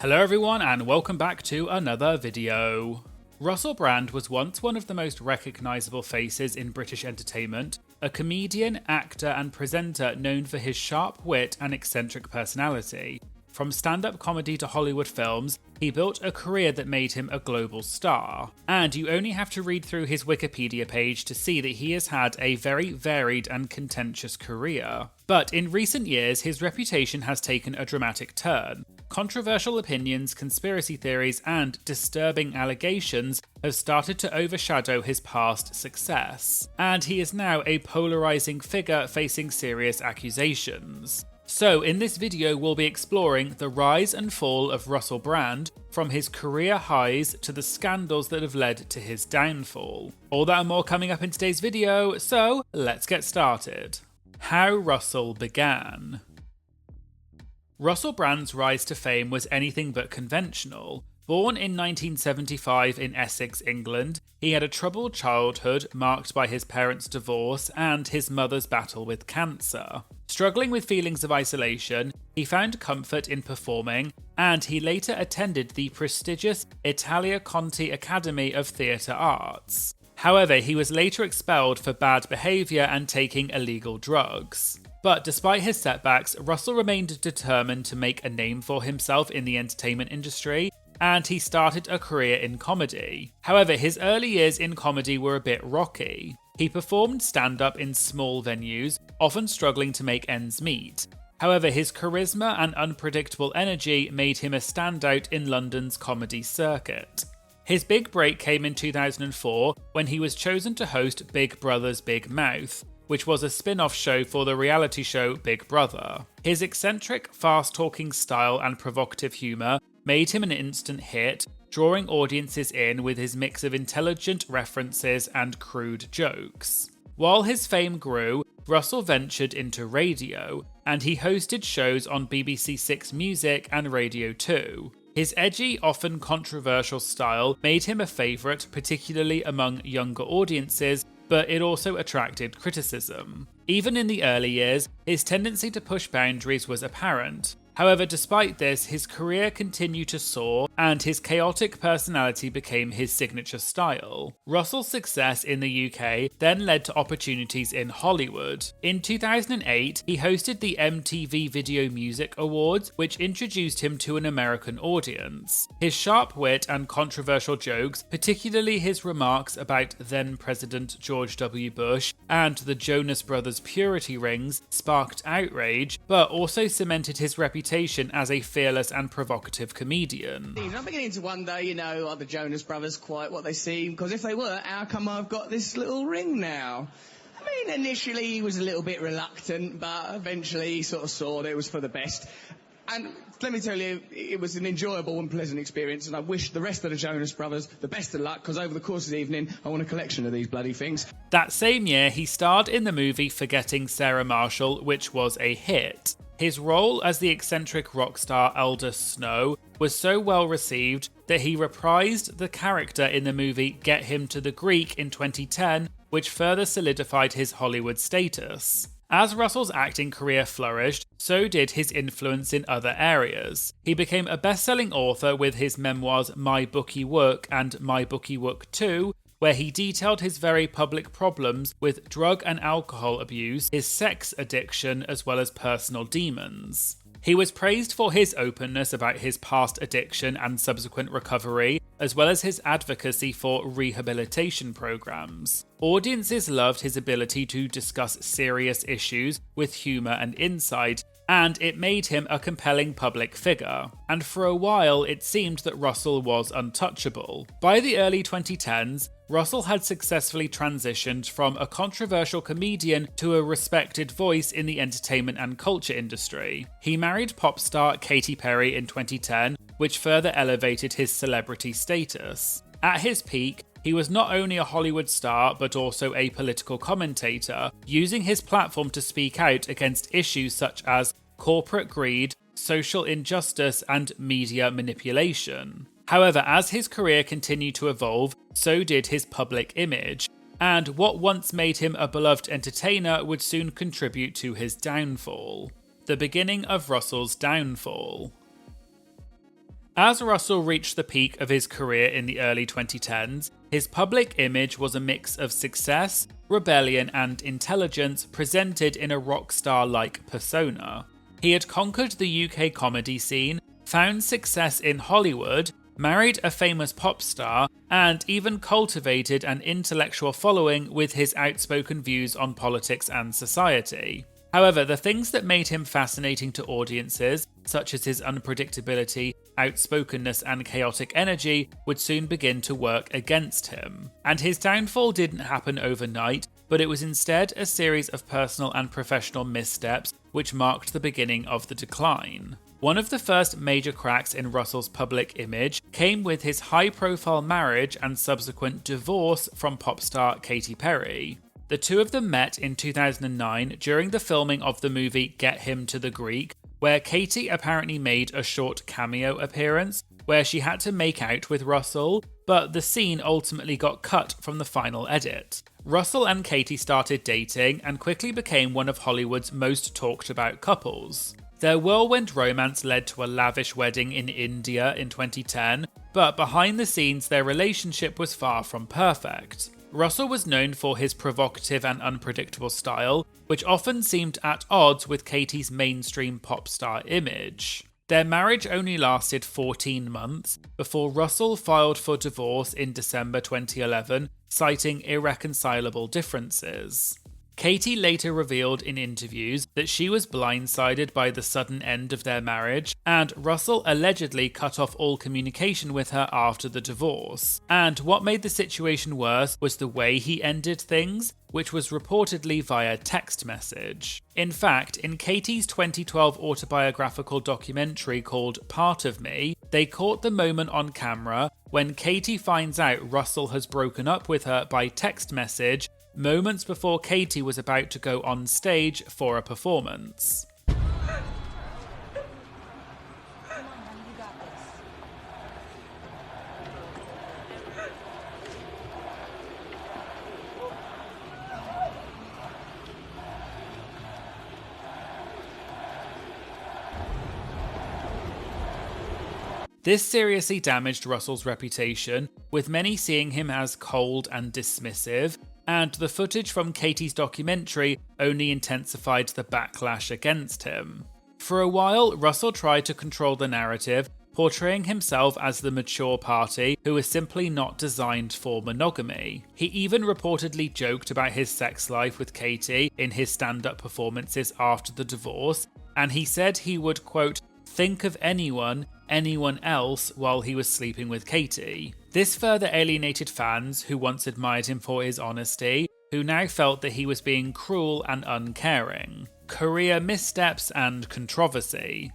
Hello everyone and welcome back to another video. Russell Brand was once one of the most recognisable faces in British entertainment, a comedian, actor and presenter known for his sharp wit and eccentric personality. From stand-up comedy to Hollywood films, he built a career that made him a global star. And you only have to read through his Wikipedia page to see that he has had a very varied and contentious career. But in recent years, his reputation has taken a dramatic turn. Controversial opinions, conspiracy theories, and disturbing allegations have started to overshadow his past success, and he is now a polarizing figure facing serious accusations. So in this video we'll be exploring the rise and fall of Russell Brand, from his career highs to the scandals that have led to his downfall. All that and more coming up in today's video, so let's get started. How Russell began. Russell Brand's rise to fame was anything but conventional. Born in 1975 in Essex, England, he had a troubled childhood marked by his parents' divorce and his mother's battle with cancer. Struggling with feelings of isolation, he found comfort in performing, and he later attended the prestigious Italia Conti Academy of Theatre Arts. However, he was later expelled for bad behaviour and taking illegal drugs. But despite his setbacks, Russell remained determined to make a name for himself in the entertainment industry, and he started a career in comedy. However, his early years in comedy were a bit rocky. He performed stand-up in small venues, often struggling to make ends meet. However, his charisma and unpredictable energy made him a standout in London's comedy circuit. His big break came in 2004 when he was chosen to host Big Brother's Big Mouth, which was a spin-off show for the reality show Big Brother. His eccentric, fast-talking style and provocative humour made him an instant hit, drawing audiences in with his mix of intelligent references and crude jokes. While his fame grew, Russell ventured into radio, and he hosted shows on BBC Six Music and Radio 2. His edgy, often controversial style made him a favourite, particularly among younger audiences, but it also attracted criticism. Even in the early years, his tendency to push boundaries was apparent. However, despite this, his career continued to soar, and his chaotic personality became his signature style. Russell's success in the UK then led to opportunities in Hollywood. In 2008, he hosted the MTV Video Music Awards, which introduced him to an American audience. His sharp wit and controversial jokes, particularly his remarks about then-President George W. Bush and the Jonas Brothers' purity rings, sparked outrage, but also cemented his reputation as a fearless and provocative comedian. I'm beginning to wonder, are the Jonas Brothers quite what they seem? Because if they were, how come I've got this little ring now? I mean, initially he was a little bit reluctant, but eventually he sort of saw that it was for the best. And let me tell you, it was an enjoyable and pleasant experience, and I wish the rest of the Jonas Brothers the best of luck, because over the course of the evening, I want a collection of these bloody things. That same year, he starred in the movie Forgetting Sarah Marshall, which was a hit. His role as the eccentric rock star Aldous Snow was so well received that he reprised the character in the movie Get Him to the Greek in 2010, which further solidified his Hollywood status. As Russell's acting career flourished, so did his influence in other areas. He became a best-selling author with his memoirs My Bookie Work and My Bookie Work 2, where he detailed his very public problems with drug and alcohol abuse, his sex addiction, as well as personal demons. He was praised for his openness about his past addiction and subsequent recovery, as well as his advocacy for rehabilitation programs. Audiences loved his ability to discuss serious issues with humour and insight, and it made him a compelling public figure. And for a while, it seemed that Russell was untouchable. By the early 2010s, Russell had successfully transitioned from a controversial comedian to a respected voice in the entertainment and culture industry. He married pop star Katy Kerry in 2010, which further elevated his celebrity status. At his peak, he was not only a Hollywood star, but also a political commentator, using his platform to speak out against issues such as corporate greed, social injustice, and media manipulation. However, as his career continued to evolve, so did his public image, and what once made him a beloved entertainer would soon contribute to his downfall. The beginning of Russell's downfall. As Russell reached the peak of his career in the early 2010s, his public image was a mix of success, rebellion, and intelligence presented in a rock star-like persona. He had conquered the UK comedy scene, found success in Hollywood, married a famous pop star, and even cultivated an intellectual following with his outspoken views on politics and society. However, the things that made him fascinating to audiences, such as his unpredictability, outspokenness, and chaotic energy, would soon begin to work against him. And his downfall didn't happen overnight, but it was instead a series of personal and professional missteps which marked the beginning of the decline. One of the first major cracks in Russell's public image came with his high-profile marriage and subsequent divorce from pop star Katy Kerry. The two of them met in 2009 during the filming of the movie Get Him to the Greek, where Katy apparently made a short cameo appearance where she had to make out with Russell, but the scene ultimately got cut from the final edit. Russell and Katy started dating and quickly became one of Hollywood's most talked about couples. Their whirlwind romance led to a lavish wedding in India in 2010, but behind the scenes their relationship was far from perfect. Russell was known for his provocative and unpredictable style, which often seemed at odds with Katy's mainstream pop star image. Their marriage only lasted 14 months before Russell filed for divorce in December 2011, citing irreconcilable differences. Katy later revealed in interviews that she was blindsided by the sudden end of their marriage, and Russell allegedly cut off all communication with her after the divorce. And what made the situation worse was the way he ended things, which was reportedly via text message. In fact, in Katy's 2012 autobiographical documentary called Part of Me, they caught the moment on camera when Katy finds out Russell has broken up with her by text message moments before Katy was about to go on stage for a performance. This seriously damaged Russell's reputation, with many seeing him as cold and dismissive, and the footage from Katy's documentary only intensified the backlash against him. For a while, Russell tried to control the narrative, portraying himself as the mature party who is simply not designed for monogamy. He even reportedly joked about his sex life with Katy in his stand-up performances after the divorce, and he said he would, quote, think of anyone else while he was sleeping with Katy. This further alienated fans who once admired him for his honesty, who now felt that he was being cruel and uncaring. Career missteps and controversy.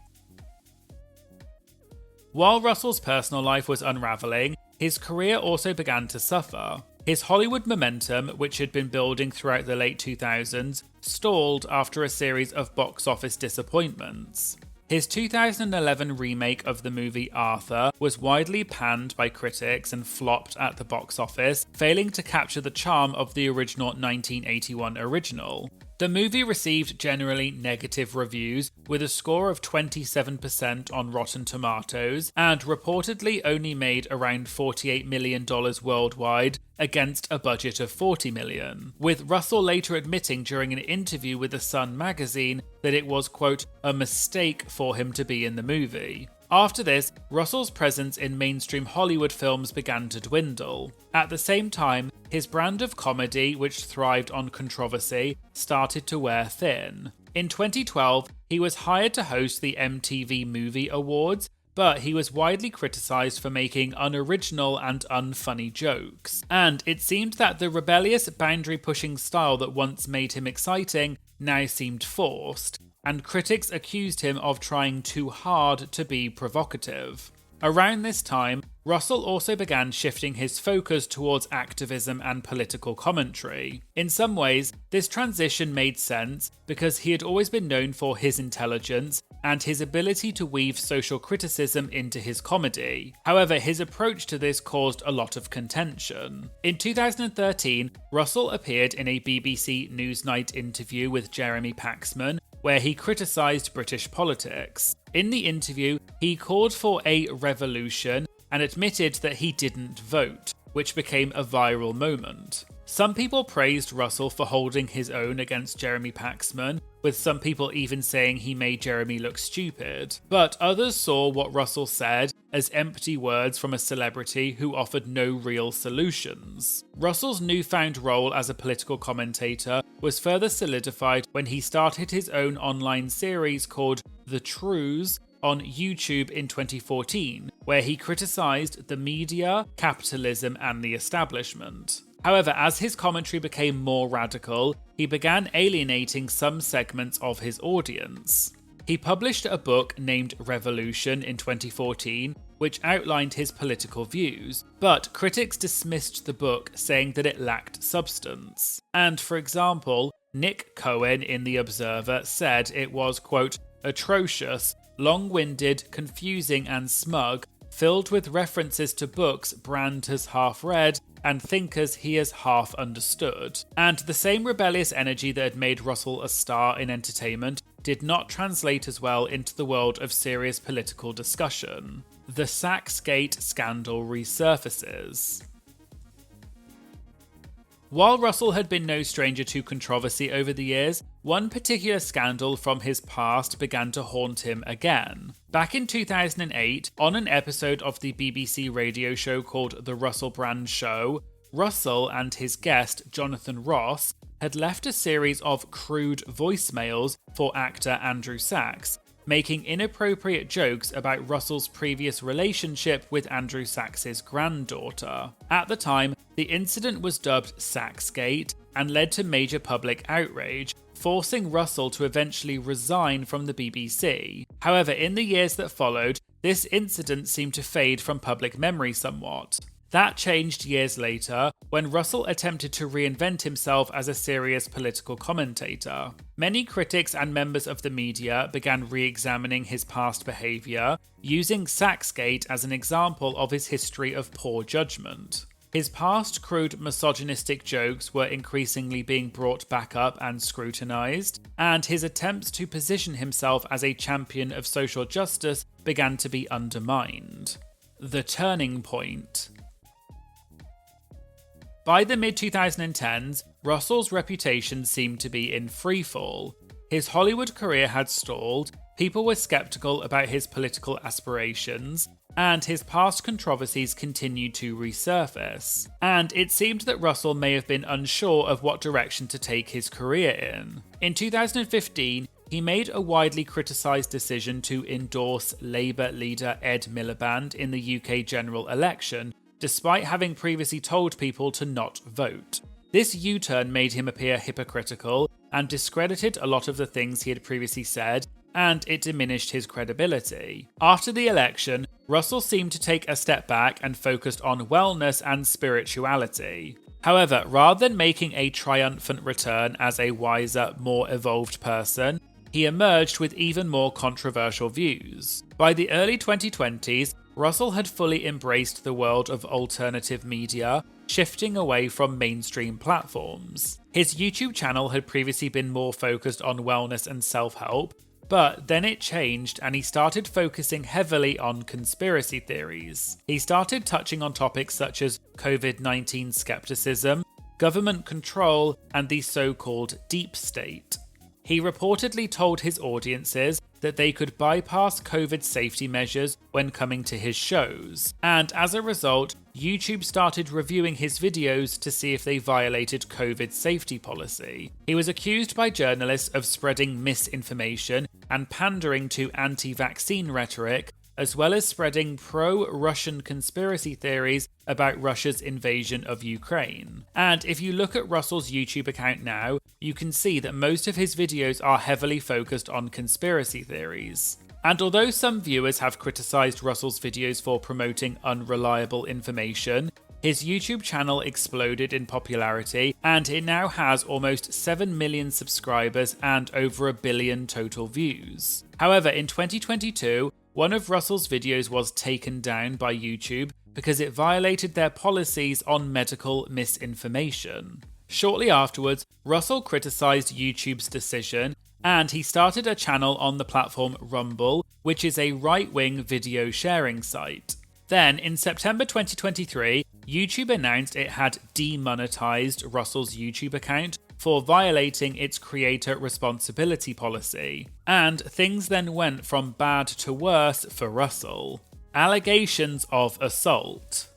While Russell's personal life was unravelling, his career also began to suffer. His Hollywood momentum, which had been building throughout the late 2000s, stalled after a series of box office disappointments. His 2011 remake of the movie Arthur was widely panned by critics and flopped at the box office, failing to capture the charm of the original 1981 original. The movie received generally negative reviews, with a score of 27% on Rotten Tomatoes, and reportedly only made around $48 million worldwide against a budget of $40 million, with Russell later admitting during an interview with The Sun magazine that it was, quote, a mistake for him to be in the movie. After this, Russell's presence in mainstream Hollywood films began to dwindle. At the same time, his brand of comedy, which thrived on controversy, started to wear thin. In 2012, he was hired to host the MTV Movie Awards, but he was widely criticised for making unoriginal and unfunny jokes. And it seemed that the rebellious, boundary-pushing style that once made him exciting now seemed forced, and critics accused him of trying too hard to be provocative. Around this time, Russell also began shifting his focus towards activism and political commentary. In some ways, this transition made sense because he had always been known for his intelligence and his ability to weave social criticism into his comedy. However, his approach to this caused a lot of contention. In 2013, Russell appeared in a BBC Newsnight interview with Jeremy Paxman, where he criticised British politics. In the interview, he called for a revolution and admitted that he didn't vote, which became a viral moment. Some people praised Russell for holding his own against Jeremy Paxman, with some people even saying he made Jeremy look stupid. But others saw what Russell said as empty words from a celebrity who offered no real solutions. Russell's newfound role as a political commentator was further solidified when he started his own online series called The Trues on YouTube in 2014, where he criticised the media, capitalism, and the establishment. However, as his commentary became more radical, he began alienating some segments of his audience. He published a book named Revolution in 2014, which outlined his political views, but critics dismissed the book, saying that it lacked substance. And for example, Nick Cohen in The Observer said it was, quote, atrocious, long-winded, confusing and smug, filled with references to books Brand has half read and thinkers he has half understood. And the same rebellious energy that had made Russell a star in entertainment did not translate as well into the world of serious political discussion. The Sachsgate scandal resurfaces. While Russell had been no stranger to controversy over the years, one particular scandal from his past began to haunt him again. Back in 2008, on an episode of the BBC radio show called The Russell Brand Show, Russell and his guest, Jonathan Ross, had left a series of crude voicemails for actor Andrew Sachs, making inappropriate jokes about Russell's previous relationship with Andrew Sachs's granddaughter. At the time, the incident was dubbed Sachsgate and led to major public outrage, forcing Russell to eventually resign from the BBC. However, in the years that followed, this incident seemed to fade from public memory somewhat. That changed years later, when Russell attempted to reinvent himself as a serious political commentator. Many critics and members of the media began re-examining his past behaviour, using Sachsgate as an example of his history of poor judgment. His past crude misogynistic jokes were increasingly being brought back up and scrutinised, and his attempts to position himself as a champion of social justice began to be undermined. The turning point. By the mid-2010s, Russell's reputation seemed to be in freefall. His Hollywood career had stalled, people were skeptical about his political aspirations, and his past controversies continued to resurface. And it seemed that Russell may have been unsure of what direction to take his career in. In 2015, he made a widely criticised decision to endorse Labour leader Ed Miliband in the UK general election, despite having previously told people to not vote. This U-turn made him appear hypocritical and discredited a lot of the things he had previously said, and it diminished his credibility. After the election, Russell seemed to take a step back and focused on wellness and spirituality. However, rather than making a triumphant return as a wiser, more evolved person, he emerged with even more controversial views. By the early 2020s, Russell had fully embraced the world of alternative media, shifting away from mainstream platforms. His YouTube channel had previously been more focused on wellness and self-help, but then it changed and he started focusing heavily on conspiracy theories. He started touching on topics such as COVID-19 skepticism, government control, and the so-called deep state. He reportedly told his audiences that they could bypass COVID safety measures when coming to his shows, and as a result, YouTube started reviewing his videos to see if they violated COVID safety policy. He was accused by journalists of spreading misinformation and pandering to anti-vaccine rhetoric, as well as spreading pro-Russian conspiracy theories about Russia's invasion of Ukraine. And if you look at Russell's YouTube account now, you can see that most of his videos are heavily focused on conspiracy theories. And although some viewers have criticised Russell's videos for promoting unreliable information, his YouTube channel exploded in popularity and it now has almost 7 million subscribers and over 1 billion total views. However, in 2022, one of Russell's videos was taken down by YouTube because it violated their policies on medical misinformation. Shortly afterwards, Russell criticised YouTube's decision and he started a channel on the platform Rumble, which is a right-wing video sharing site. Then, in September 2023, YouTube announced it had demonetized Russell's YouTube account for violating its creator responsibility policy. And things then went from bad to worse for Russell. Allegations of assault.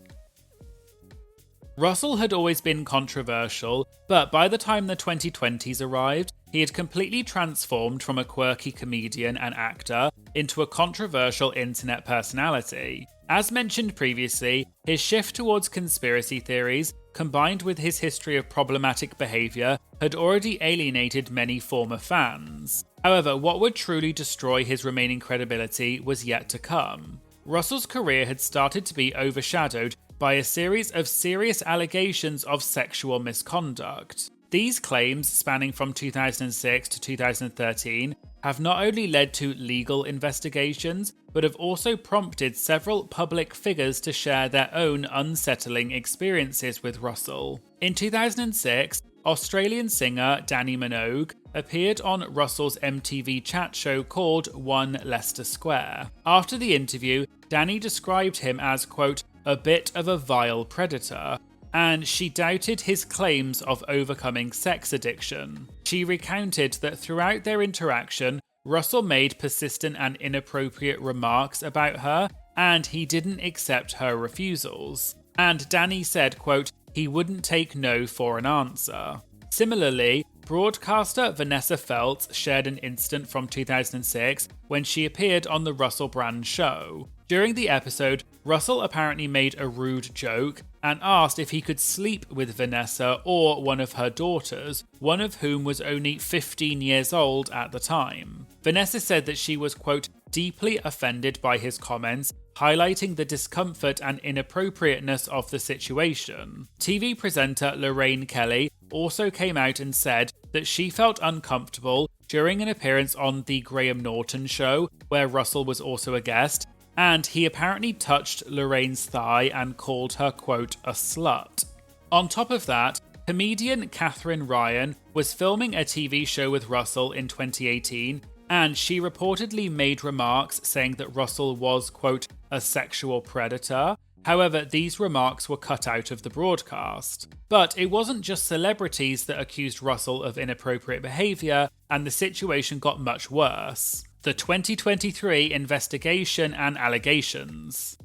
Russell had always been controversial, but by the time the 2020s arrived, he had completely transformed from a quirky comedian and actor into a controversial internet personality. As mentioned previously, his shift towards conspiracy theories, combined with his history of problematic behaviour, had already alienated many former fans. However, what would truly destroy his remaining credibility was yet to come. Russell's career had started to be overshadowed by a series of serious allegations of sexual misconduct. These claims, spanning from 2006 to 2013, have not only led to legal investigations, but have also prompted several public figures to share their own unsettling experiences with Russell. In 2006, Australian singer Danny Minogue appeared on Russell's MTV chat show called One Leicester Square. After the interview, Danny described him as, quote, a bit of a vile predator, and she doubted his claims of overcoming sex addiction. She recounted that throughout their interaction, Russell made persistent and inappropriate remarks about her, and he didn't accept her refusals. And Danny said, quote, he wouldn't take no for an answer. Similarly, broadcaster Vanessa Feltz shared an incident from 2006 when she appeared on the Russell Brand show. During the episode, Russell apparently made a rude joke and asked if he could sleep with Vanessa or one of her daughters, one of whom was only 15 years old at the time. Vanessa said that she was, quote, deeply offended by his comments, highlighting the discomfort and inappropriateness of the situation. TV presenter Lorraine Kelly also came out and said that she felt uncomfortable during an appearance on The Graham Norton Show, where Russell was also a guest, and he apparently touched Lorraine's thigh and called her, quote, a slut. On top of that, comedian Katherine Ryan was filming a TV show with Russell in 2018, and she reportedly made remarks saying that Russell was, quote, a sexual predator. However, these remarks were cut out of the broadcast. But it wasn't just celebrities that accused Russell of inappropriate behaviour, and the situation got much worse. The 2023 investigation and allegations.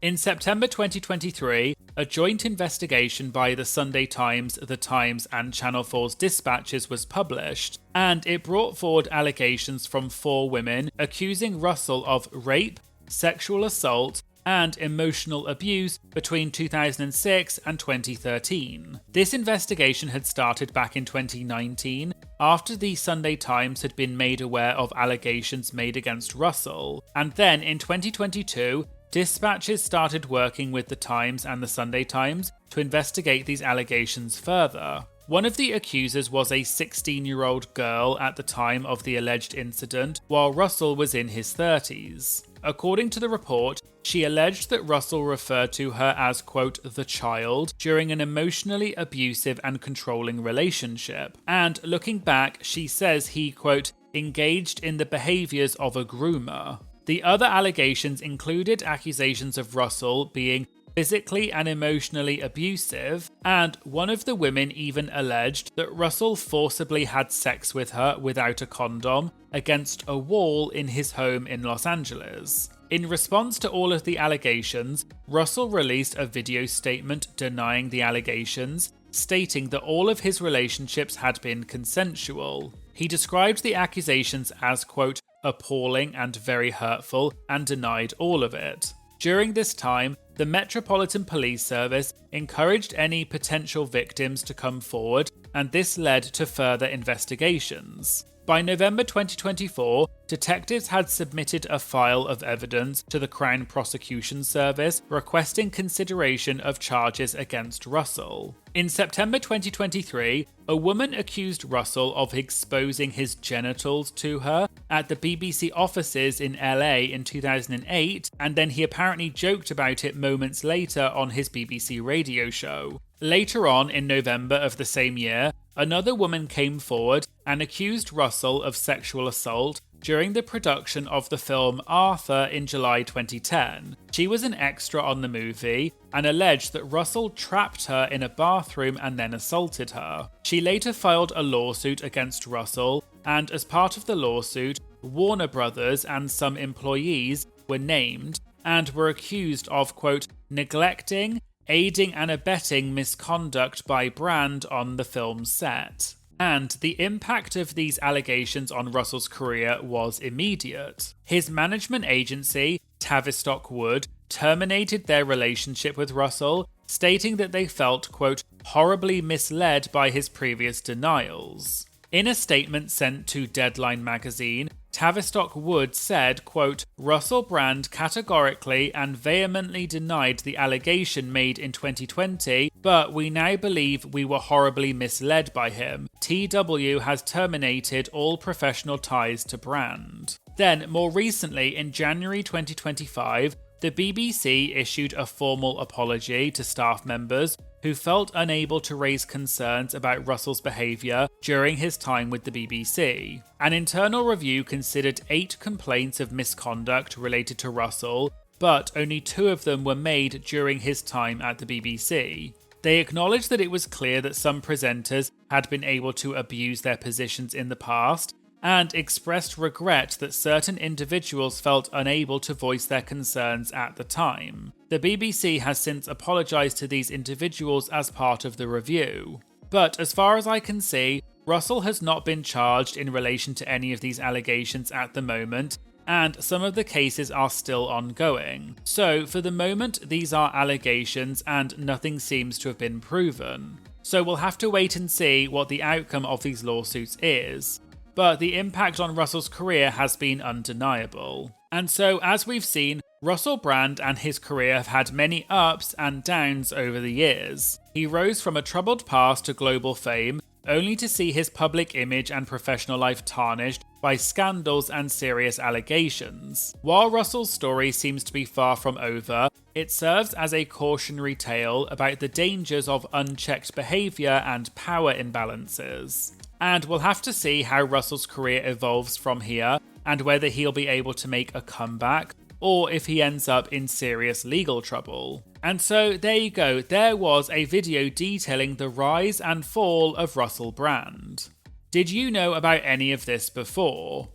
In September 2023, a joint investigation by the Sunday Times, The Times, and Channel 4's Dispatches was published, and it brought forward allegations from 4 women accusing Russell of rape, sexual assault, and emotional abuse between 2006 and 2013. This investigation had started back in 2019 after the Sunday Times had been made aware of allegations made against Russell, and then in 2022, Dispatches started working with the Times and the Sunday Times to investigate these allegations further. One of the accusers was a 16-year-old girl at the time of the alleged incident, while Russell was in his 30s. According to the report, she alleged that Russell referred to her as, quote, the child during an emotionally abusive and controlling relationship. And looking back, she says he, quote, engaged in the behaviours of a groomer. The other allegations included accusations of Russell being physically and emotionally abusive, and one of the women even alleged that Russell forcibly had sex with her without a condom against a wall in his home in Los Angeles. In response to all of the allegations, Russell released a video statement denying the allegations, stating that all of his relationships had been consensual. He described the accusations as, quote, appalling and very hurtful, and denied all of it. During this time, the Metropolitan Police Service encouraged any potential victims to come forward, and this led to further investigations. By November 2024, detectives had submitted a file of evidence to the Crown Prosecution Service requesting consideration of charges against Russell. In September 2023, a woman accused Russell of exposing his genitals to her at the BBC offices in LA in 2008, and then he apparently joked about it moments later on his BBC radio show. Later on, in November of the same year, another woman came forward and accused Russell of sexual assault during the production of the film Arthur in July 2010. She was an extra on the movie and alleged that Russell trapped her in a bathroom and then assaulted her. She later filed a lawsuit against Russell, and as part of the lawsuit, Warner Brothers and some employees were named and were accused of, quote, neglecting, aiding and abetting misconduct by Brand on the film set. And the impact of these allegations on Russell's career was immediate. His management agency, Tavistock Wood, terminated their relationship with Russell, stating that they felt, quote, horribly misled by his previous denials. In a statement sent to Deadline magazine, Tavistock Wood said, quote, Russell Brand categorically and vehemently denied the allegation made in 2020, but we now believe we were horribly misled by him. TW has terminated all professional ties to Brand. Then, more recently, in January 2025, the BBC issued a formal apology to staff members who felt unable to raise concerns about Russell's behaviour during his time with the BBC. An internal review considered 8 complaints of misconduct related to Russell, but only 2 of them were made during his time at the BBC. They acknowledged that it was clear that some presenters had been able to abuse their positions in the past, and expressed regret that certain individuals felt unable to voice their concerns at the time. The BBC has since apologised to these individuals as part of the review. But as far as I can see, Russell has not been charged in relation to any of these allegations at the moment, and some of the cases are still ongoing. So for the moment, these are allegations and nothing seems to have been proven. So we'll have to wait and see what the outcome of these lawsuits is. But the impact on Russell's career has been undeniable. And so, as we've seen, Russell Brand and his career have had many ups and downs over the years. He rose from a troubled past to global fame, only to see his public image and professional life tarnished by scandals and serious allegations. While Russell's story seems to be far from over, it serves as a cautionary tale about the dangers of unchecked behaviour and power imbalances. And we'll have to see how Russell's career evolves from here, and whether he'll be able to make a comeback, or if he ends up in serious legal trouble. And so there you go, there was a video detailing the rise and fall of Russell Brand. Did you know about any of this before?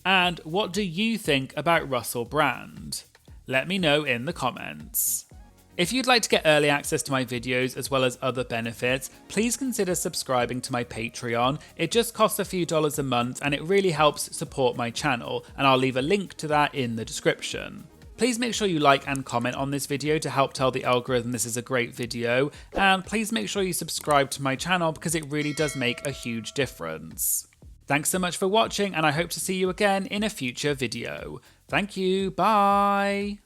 And what do you think about Russell Brand? Let me know in the comments. If you'd like to get early access to my videos as well as other benefits, please consider subscribing to my Patreon. It just costs a few dollars a month and it really helps support my channel, and I'll leave a link to that in the description. Please make sure you like and comment on this video to help tell the algorithm this is a great video, and please make sure you subscribe to my channel because it really does make a huge difference. Thanks so much for watching, and I hope to see you again in a future video. Thank you, bye!